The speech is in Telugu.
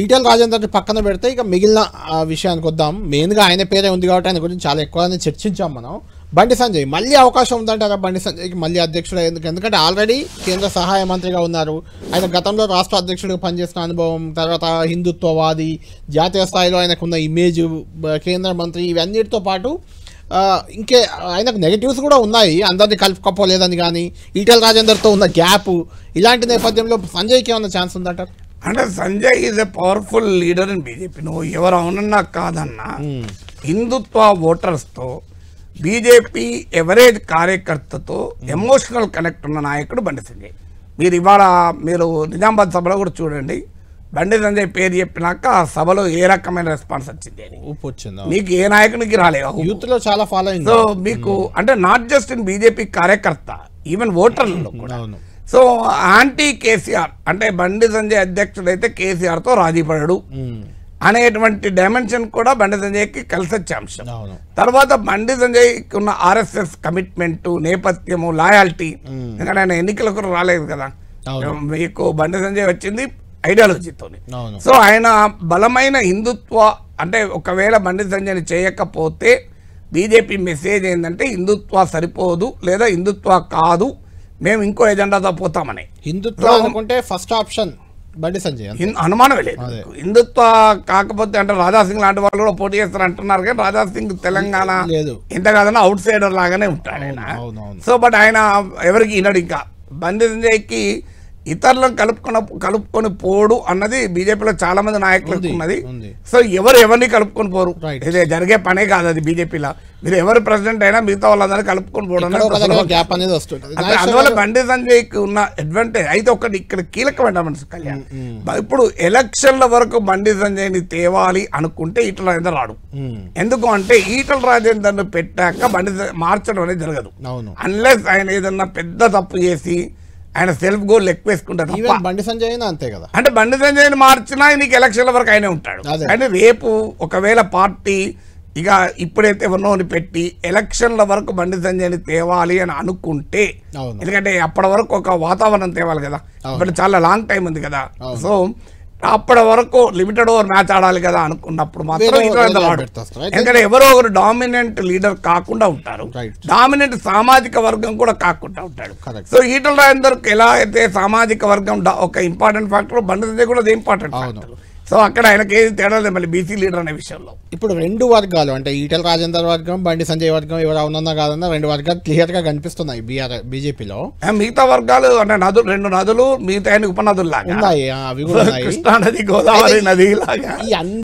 ఈటెల రాజేందర్ పక్కన పెడితే ఇక మిగిలిన విషయానికి వద్దాం. మెయిన్గా ఆయన పేరే ఉంది కాబట్టి ఆయన గురించి చాలా ఎక్కువగానే చర్చించాం మనం. బండి సంజయ్ మళ్ళీ అవకాశం ఉందంటారా బండి సంజయ్కి మళ్ళీ అధ్యక్షుడు? ఎందుకంటే ఆల్రెడీ కేంద్ర సహాయ మంత్రిగా ఉన్నారు ఆయన. గతంలో రాష్ట్ర అధ్యక్షుడిగా పనిచేసిన అనుభవం, తర్వాత హిందుత్వవాది, జాతీయ స్థాయిలో ఆయనకున్న ఇమేజ్, కేంద్ర మంత్రి, ఇవన్నిటితో పాటు ఇంకే ఆయనకు నెగిటివ్స్ కూడా ఉన్నాయి, అందరినీ కలుపుకపోలేదని. కానీ ఈటెల రాజేందర్తో ఉన్న గ్యాప్, ఇలాంటి నేపథ్యంలో సంజయ్కి ఏమన్నా ఛాన్స్ ఉందంటారు? అంటే Sanjay is a powerful leader in BJP. నువ్వు ఎవరు అవునన్నా కాదన్నా హిందుత్వ ఓటర్స్తో, బీజేపీ ఎవరేజ్ కార్యకర్తతో ఎమోషనల్ కనెక్ట్ ఉన్న నాయకుడు బండి సంజయ్. మీరు ఇవాళ మీరు నిజామాబాద్ సభలో కూడా చూడండి, బండి సంజయ్ పేరు చెప్పినాక ఆ సభలో ఏ రకమైన రెస్పాన్స్ వచ్చింది అని. మీకు ఏ నాయకునికి రాలేదు. యూత్ లో చాలా ఫాలోయింగ్. సో మీకు అంటే నాట్ జస్ట్ ఇన్ బీజేపీ కార్యకర్త, ఈవెన్ ఓటర్లలో కూడా. సో యాంటీ కేసీఆర్ అంటే బండి సంజయ్ అధ్యక్షుడు అయితే కేసీఆర్తో రాజీ పడడు అనేటువంటి డైమెన్షన్ కూడా బండి సంజయ్కి కలిసి వచ్చే అంశం. తర్వాత బండి సంజయ్కి ఉన్న ఆర్ఎస్ఎస్ కమిట్మెంట్, నేపథ్యము, లాయాలిటీ. ఎందుకంటే ఆయన ఎన్నికలకు రాలేదు కదా, మీకు బండి సంజయ్ వచ్చింది ఐడియాలజీతో. సో ఆయన బలమైన హిందుత్వ అంటే ఒకవేళ బండి సంజయ్ని చేయకపోతే బీజేపీ మెసేజ్ ఏంటంటే హిందుత్వ సరిపోదు లేదా హిందుత్వ కాదు, మేము ఇంకో ఎజెండాతో పోతామని. హిందుత్వ అనుకుంటే ఫస్ట్ ఆప్షన్ బండి సంజయ్, అనుమానమే లేదు. హిందుత్వ కాకపోతే అంటే రాజాసింగ్ లాంటి వాళ్ళు కూడా పోటీ చేస్తారు అంటున్నారు, కానీ రాజాసింగ్ తెలంగాణ ఎంత కాదన్నా అవుట్ సైడర్ లాగానే ఉంటాడు ఆయన. సో బట్ ఆయన ఎవరికి వినడు. ఇంకా బండి సంజయ్కి ఇతరులను కలుపుకొని పోడు అన్నది బీజేపీలో చాలా మంది నాయకులకు ఉన్నది. సో ఎవరిని కలుపుకొని పోరు, ఇది జరిగే పనే కాదు అది బీజేపీలో. మీరు ఎవరు ప్రెసిడెంట్ అయినా మిగతా వాళ్ళందరూ కలుపుకొని పోవడం. అందువల్ల బండి సంజయ్కి ఉన్న అడ్వాంటేజ్ అయితే ఒకటి ఇక్కడ కీలకమైన మనసు కళ్యాణ్, ఇప్పుడు ఎలక్షన్ల వరకు బండి సంజయ్ని తేవాలి అనుకుంటే ఈటల రాజేందర్ రాడు. ఎందుకు అంటే ఈటల రాజేందర్ ను పెట్టాక బండి మార్చడం అనేది జరగదు, అన్లెస్ ఆయన ఏదన్నా పెద్ద తప్పు చేసి ఆయన సెల్ఫ్ గోల్ ఎక్కువ వేసుకుంటారు. బండి సంజయ్ అంతే కదా, అంటే బండి సంజయ్ని మార్చినా నీకు ఎలక్షన్ల వరకు ఆయనే ఉంటాడు. కానీ రేపు ఒకవేళ పార్టీ ఇక ఇప్పుడైతే ఎవరినోని పెట్టి ఎలక్షన్ల వరకు బండి సంజయ్ని తేవాలి అని అనుకుంటే, ఎందుకంటే అప్పటి వరకు ఒక వాతావరణం తేవాలి కదా, ఇప్పుడు చాలా లాంగ్ టైం ఉంది కదా. సో అప్పటి వరకు లిమిటెడ్ ఓవర్ మ్యాచ్ ఆడాలి కదా అనుకున్నప్పుడు మాత్రం ఎందుకంటే ఎవరో ఒకరు డామినెంట్ లీడర్ కాకుండా ఉంటారు, డామినెంట్ సామాజిక వర్గం కూడా కాకుండా ఉంటాడు. సో ఈటల రాజేందర్ ఎలా అయితే సామాజిక వర్గం ఒక ఇంపార్టెంట్ ఫ్యాక్టర్, బండి సంజయ్ కూడా ఇంపార్టెంట్ ఫ్యాక్టర్. సో అక్కడ ఆయనకి ఏది తేడా లేదు మళ్ళీ బీసీ లీడర్ అనే విషయంలో. ఇప్పుడు రెండు వర్గాలు అంటే ఈటల రాజేందర్ వర్గం, బండి సంజయ్ వర్గం ఎవరు అవునన్నా కాదన్నా రెండు వర్గాలు క్లియర్ గా కనిపిస్తున్నాయి బీజేపీలో. మిగతా వర్గాలు అంటే రెండు నదులు మిగతా ఉపనదులు లాగా ఉన్నాయి, అవి కూడా కృష్ణా నది, గోదావరి నది లాగా.